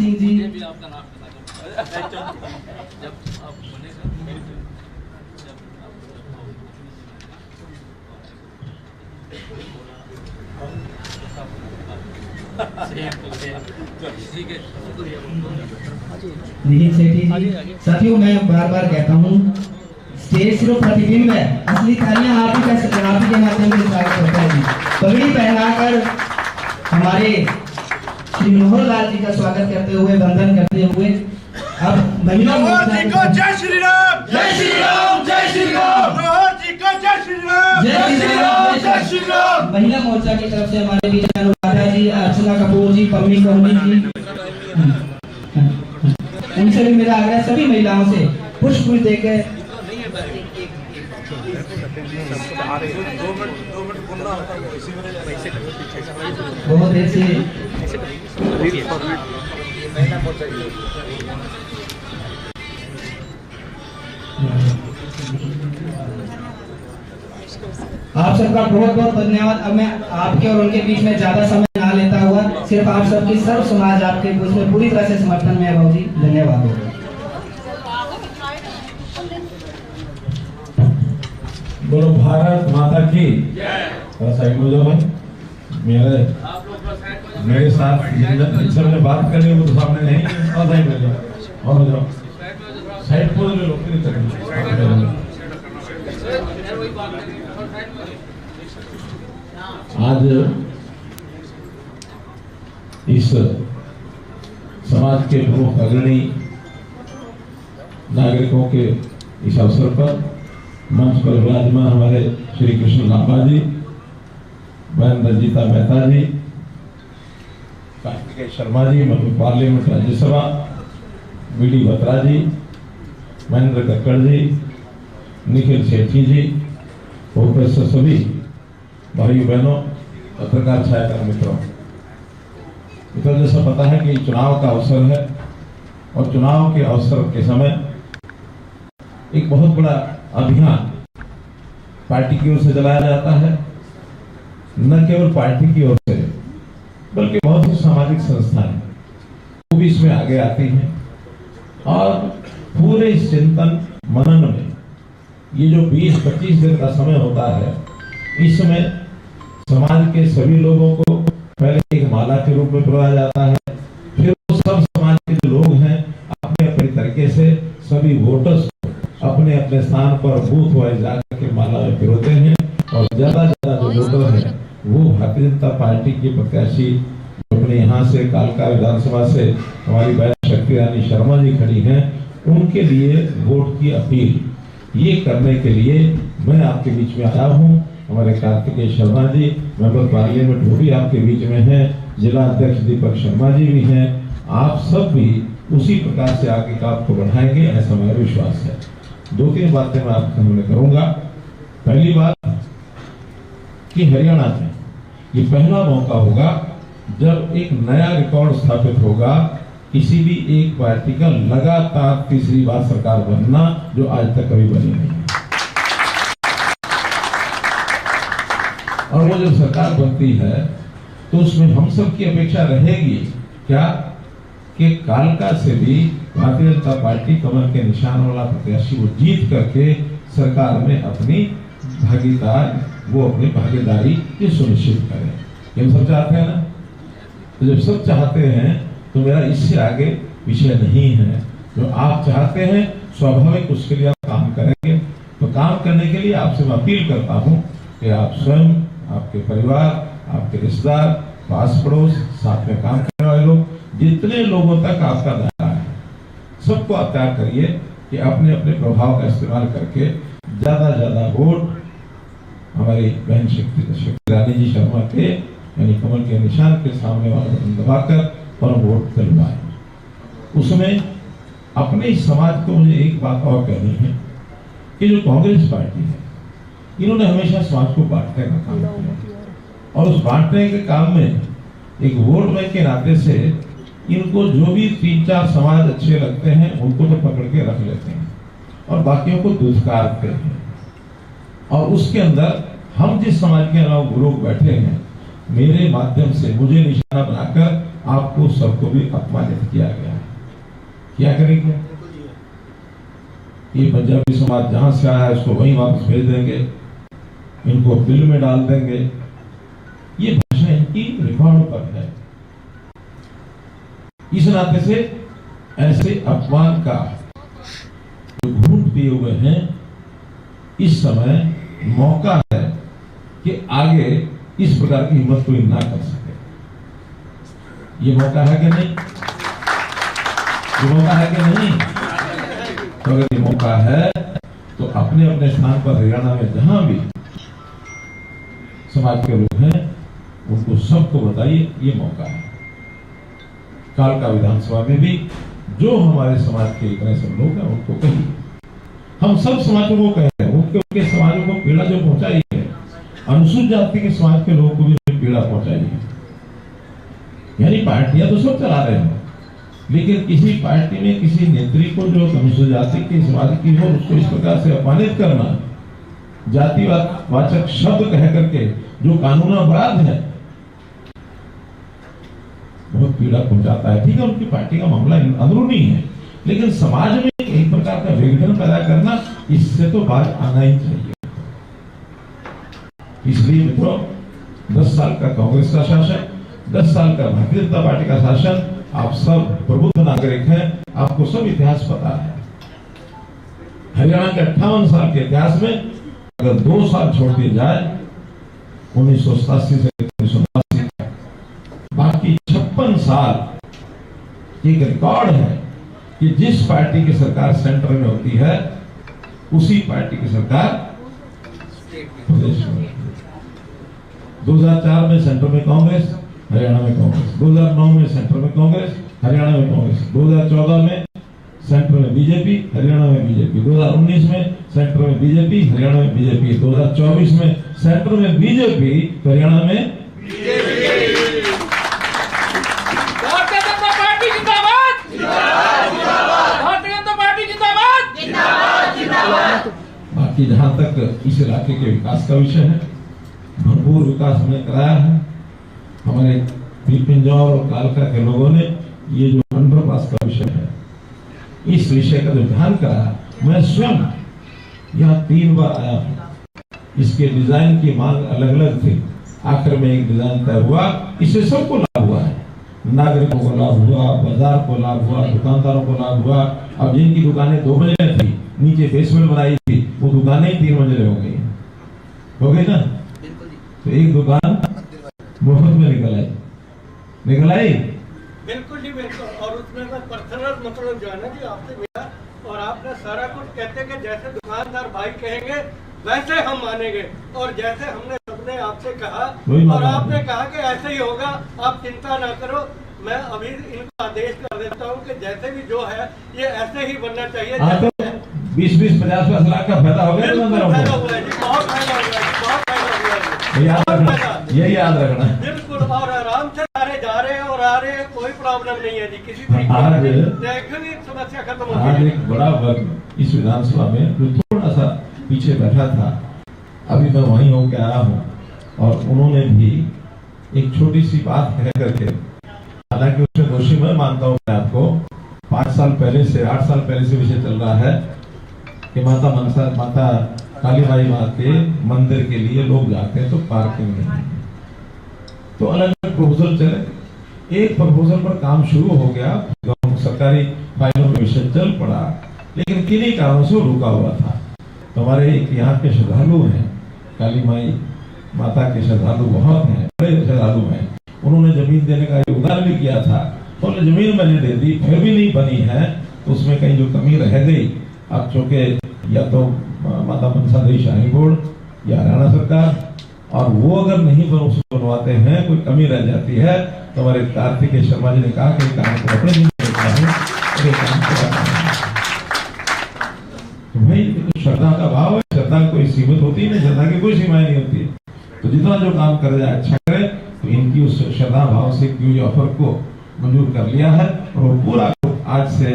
सिंह जी, निहित सेठी जी। साथियों, मैं बार बार कहता हूँ, स्टेज सिर्फ प्रतिबिंब है, असली तालियां आप ही के माध्यम से स्वागत होता है जी। पगड़ी पहनाकर हमारे श्री मनोहर लाल जी का स्वागत करते हुए, वंदन करते हुए अब महिला मोर्चा को जय श्री राम, जय श्री राम, जय श्री राम, मनोहर जी को जय श्री राम, जय श्री राम, जय श्री राम। महिला मोर्चा की तरफ से हमारे बीच अनुराधा जी, अर्चना कपूर जी, पम्मी कोहली जी, उनसे भी मेरा आग्रह, सभी महिलाओं से पुष्प देकर बहुत देर से आप सबका बहुत बहुत धन्यवाद। अब मैं आपके और उनके बीच में ज्यादा समय ना लेता हुआ, सिर्फ आप सबकी सर्व समाज आपके उसमें पूरी तरह से समर्थन में है। बाबू जी, धन्यवाद। बोलो भारत माता की जय। मेरे साथ जिनसे मुझे बात करनी वो तो सामने नहीं, और जाओ साइड को ले लो, आज इस समाज के प्रमुख अग्रणी नागरिकों के इस अवसर पर मंच पर विराजमान हमारे श्री कृष्ण लांबा जी, बहन रंजीता मेहता जी, कार्तिकेय शर्मा जी, पार्लियामेंट राज्यसभा, बीडी बत्रा जी, महेंद्र कक्कड़ जी, निखिल सेठी जी, उपस्थित सभी भाई बहनों, पत्रकार छायाकार मित्रों, जैसा पता है कि चुनाव का अवसर है और चुनाव के अवसर के समय एक बहुत बड़ा अभियान पार्टी की ओर से चलाया जाता है। न केवल पार्टी की ओर से बल्कि बहुत सी सामाजिक संस्थाएं वो भी इसमें आगे आती हैं और पूरे चिंतन मनन में ये जो 20-25 दिन का समय होता है, इसमें समाज के सभी लोगों को पहले एक माला के रूप में बुलाया जाता है, फिर वो सब समाज के जो लोग हैं अपने अपने तरीके से सभी वोटर्स अपने अपने स्थान पर बूथ वाइज जाकर के माला में पिरोते हैं और ज्यादा जो वोटर हैं वो भारतीय जनता पार्टी की प्रत्याशी अपने यहाँ से कालका विधानसभा से हमारी बहन शक्ति रानी शर्मा जी खड़ी हैं, उनके लिए वोट की अपील ये करने के लिए मैं आपके बीच में आया हूँ। हमारे कार्तिकेय शर्मा जी मेंबर पार्लियामेंट वो भी आपके बीच में हैं, जिला अध्यक्ष दीपक शर्मा जी भी हैं, आप सब भी उसी प्रकार से आगे काम को बढ़ाएंगे, ऐसा मेरा विश्वास है। 2-3 बातें मैं आपके सामने करूंगा। पहली बात कि हरियाणा में ये पहला मौका होगा जब एक नया रिकॉर्ड स्थापित होगा, किसी भी एक पार्टी का लगातार तीसरी बार सरकार बनना, जो आज तक कभी बनी नहीं है। और वो जब सरकार बनती है तो उसमें हम सब की अपेक्षा रहेगी क्या कि कालका से भी भारतीय जनता पार्टी कमल के निशान वाला प्रत्याशी वो जीत करके सरकार में अपनी भागीदारी ये सुनिश्चित करें। ये हम सब चाहते हैं ना। तो जब सब चाहते हैं तो मेरा इससे आगे विषय नहीं है। जो आप चाहते हैं स्वाभाविक उसके लिए आप काम करेंगे। तो काम करने के लिए आपसे मैं अपील करता हूँ कि आप स्वयं, आपके परिवार, आपके रिश्तेदार, पास पड़ोस, साथ में काम करने वाले लोग, जितने लोगों तक आपका दायरा है, सबको आप तैयार करिए कि अपने अपने प्रभाव का इस्तेमाल करके ज्यादा वोट हमारी बहन शक्ति रानी जी शर्मा के यानी कमल के निशान के सामने वाला बटन दबाकर और वोट दिलवाएं। उसमें अपने समाज को मुझे एक बात और कहनी है कि जो कांग्रेस पार्टी है, इन्होंने हमेशा समाज को बांटने का काम किया और उस बांटने के काम में एक वोट बैंक के नाते से इनको जो भी 3-4 समाज अच्छे लगते हैं उनको तो पकड़ के रख लेते हैं और बाकियों को दुष्कारते हैं। और उसके अंदर हम जिस समाज के अलावा लोग बैठे हैं, मेरे माध्यम से मुझे निशाना बनाकर आपको सबको भी अपमानित किया गया है। क्या करेंगे? ये पंजाबी समाज जहां से आया है उसको वहीं वापस भेज देंगे, इनको बिल में डाल देंगे। ये भाषा इनकी रिकॉर्ड पर है। इस नाते से ऐसे अपमान का जो घूंट दिए हुए हैं, इस समय मौका है कि आगे इस प्रकार की हिम्मत कोई ना कर सके। ये मौका है कि नहीं? ये मौका है कि नहीं? तो अगर ये मौका है तो अपने अपने स्थान पर हरियाणा में जहां भी समाज के लोग हैं उनको सबको बताइए ये मौका है। कालका विधानसभा में भी जो हमारे समाज के इतने सब लोग हैं उनको कहिए, हम सब समाजों को कह रहे हैं, उनके समाजों को पीड़ा जो पहुंचाई है, अनुसूचित जाति के समाज के लोगों को भी पीड़ा पहुंचाई है। यानी पार्टियां तो सब चला रहे हैं, लेकिन किसी पार्टी में किसी नेत्री को जो अनुसूचित जाति के समाज की हो उसको इस प्रकार से अपमानित करना, जातिवाचक शब्द कह करके जो कानून अपराध है, बहुत पीड़ा पहुंचाता है। ठीक है, उनकी पार्टी का मामला अंदरूनी है, लेकिन समाज में एक प्रकार का विघटन पैदा करना, इससे तो बात आना ही चाहिए। इसलिए मित्रों, 10 साल का कांग्रेस का शासन, 10 साल का भारतीय जनता पार्टी का शासन, आप सब प्रबुद्ध नागरिक हैं, आपको सब इतिहास पता है। हरियाणा के 58 साल के इतिहास में अगर 2 साल छोड़ दिए जाए, 1987 से 1989 तक, बाकी 56 साल एक रिकॉर्ड है कि जिस पार्टी की सरकार सेंटर में होती है उसी पार्टी की सरकार प्रदेश में। 2004 में सेंटर में कांग्रेस, हरियाणा में कांग्रेस। 2009 में सेंटर में कांग्रेस, हरियाणा में कांग्रेस। 2014 में सेंटर में बीजेपी, हरियाणा में बीजेपी। 2019 में सेंटर में बीजेपी, हरियाणा में बीजेपी। 2024 में सेंटर में बीजेपी, हरियाणा में भारतीय जनता पार्टी जिंदाबाद, भारतीय जनता पार्टी जिंदाबाद। बाकी जहां तक इस इलाके के विकास का विषय है, भरपूर विकास हमने कराया है। हमारे पिंजौर और कालका के लोगों ने ये जो अंडरपास का विषय है, इस विषय का जो ध्यान करा, मैं स्वयं यहाँ 3 बार आया हूँ। इसके डिजाइन की मांग अलग अलग थी, आखिर में एक डिजाइन तय हुआ, इससे सबको लाभ हुआ है। नागरिकों को लाभ हुआ, बाजार को लाभ हुआ, दुकानदारों को लाभ हुआ। अब जिनकी दुकानें 2 मंजिले थी, नीचे बेसमेंट बनाई थी, वो दुकानें ही 3 मंजिले हो गई ना। तो एक दुकान मुफ्त में निकल आई बिल्कुल जी, बिल्कुल। और उसमें मैं पर्सनल मतलब जो है ना जी आपसे मिला, और आपने सारा कुछ कहते कि जैसे दुकानदार भाई कहेंगे वैसे हम मानेंगे, और जैसे हमने सबने आपसे कहा और आपने कहा कि ऐसे ही होगा, आप चिंता ना करो। मैं अभी इनको आदेश कर देता हूँ कि जैसे भी जो है ये ऐसे ही बनना चाहिए। 20-50 लाख का फायदा हो गया, बहुत फायदा हुआ है, बहुत फायदा हुआ है। यही याद रखना। बिल्कुल, और आराम से सारे जा रहे हैं और आ रहे हैं, कोई प्रॉब्लम नहीं है जी, किसी तरीके की समस्या खत्म हो गई। आज एक बड़ा वर्ग इस विधानसभा में जो थोड़ा सा पीछे बैठा था, अभी मैं वहीं होकर आया हूँ, और उन्होंने भी एक छोटी सी बात कह करके, हालांकि उसमें दोषी मैं मानता हूँ मैं आपको, 5 साल पहले से 8 साल पहले से विषय चल रहा है कि माता काली माई माँ के मंदिर के लिए लोग जाते हैं तो पार्किंग नहीं, तो अलग अलग प्रपोजल चले। एक प्रपोजल पर काम शुरू हो गया, सरकारी फाइलों में विषय चल पड़ा, लेकिन किन्हीं कारणों से रुका हुआ था। तो हमारे एक यहाँ के श्रद्धालु हैं, काली माई माता के श्रद्धालु बहुत हैं, बड़े श्रद्धालु हैं। उन्होंने जमीन देने का योगदान भी किया था, तो जमीन मैंने दे दी, फिर भी नहीं बनी है, तो उसमें कहीं जो कमी रह गई, अब चूंकि या तो माता मनसा देवी शाही बोर्ड या हरियाणा सरकार, और वो अगर नहीं बनवाते हैं, कोई कमी रह जाती है, तो हमारे कार्तिकेय शर्मा जी ने कहा कि काम को अपने दिन देखना है, तो भाई श्रद्धा का भाव है, श्रद्धा कोई सीमित होती है, श्रद्धा की कोई सीमाएं नहीं होती है। तो जितना जो काम कर जाए अच्छा करे, तो इनकी उस श्रद्धा भाव से क्यों ऑफर को मंजूर कर लिया है, और वो पूरा आज से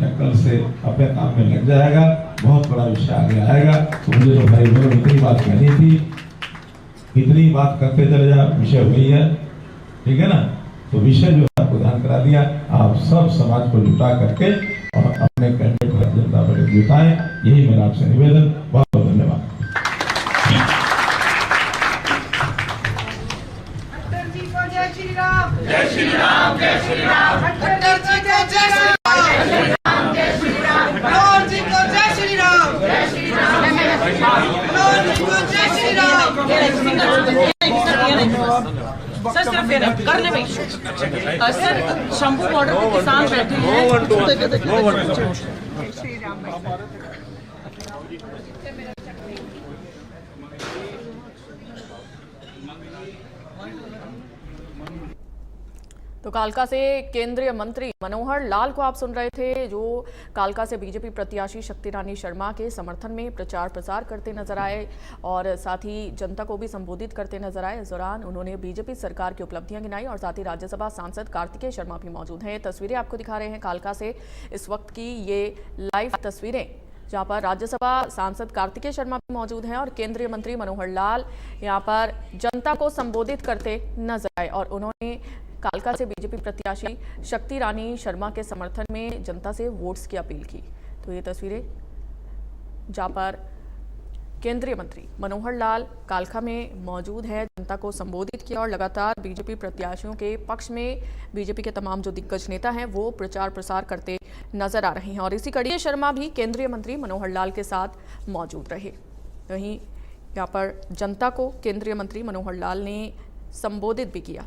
या कल से अपने काम में लग जाएगा। बहुत बड़ा विषय आगे आएगा। तो मुझे तो भाई बहनों इतनी बात कहनी थी, इतनी बात करते चले जा, विषय हुई है, ठीक है ना। तो विषय जो है आपको ध्यान करा दिया। आप सब समाज को जुटा करके और अपने कैंडिडेट भारतीय जनता पार्टी जुटाएं, यही मेरा आपसे निवेदन। बहुत बहुत धन्यवाद। जय श्री राम, जय श्री राम, जय श्री राम। अटल जी को जय श्री राम, जय श्री राम। मनोहर जी को जय श्री राम, जय श्री राम। मनोहर जी को जय श्री राम। सर सिर्फ ये नहीं, करने में सर शंभू बॉर्डर पे किसान बैठे हैं। तो कालका से केंद्रीय मंत्री मनोहर लाल को आप सुन रहे थे, जो कालका से बीजेपी प्रत्याशी शक्ति रानी शर्मा के समर्थन में प्रचार प्रसार करते नजर आए और साथ ही जनता को भी संबोधित करते नजर आए। इस दौरान उन्होंने बीजेपी सरकार की उपलब्धियां गिनाई और साथ ही राज्यसभा सांसद कार्तिकेय शर्मा भी मौजूद हैं। तस्वीरें आपको दिखा रहे हैं कालका से इस वक्त की ये लाइव तस्वीरें, जहां पर राज्यसभा सांसद कार्तिकेय शर्मा भी मौजूद हैं और केंद्रीय मंत्री मनोहर लाल यहां पर जनता को संबोधित करते नजर आए और उन्होंने कालका से बीजेपी प्रत्याशी शक्ति रानी शर्मा के समर्थन में जनता से वोट्स की अपील की। तो ये तस्वीरें जहां पर केंद्रीय मंत्री मनोहर लाल कालका में मौजूद है, जनता को संबोधित किया और लगातार बीजेपी प्रत्याशियों के पक्ष में बीजेपी के तमाम जो दिग्गज नेता हैं वो प्रचार प्रसार करते नजर आ रहे हैं और इसी कड़ी शर्मा भी केंद्रीय मंत्री मनोहर लाल के साथ मौजूद रहे। वहीं यहाँ पर जनता को केंद्रीय मंत्री मनोहर लाल ने संबोधित भी किया।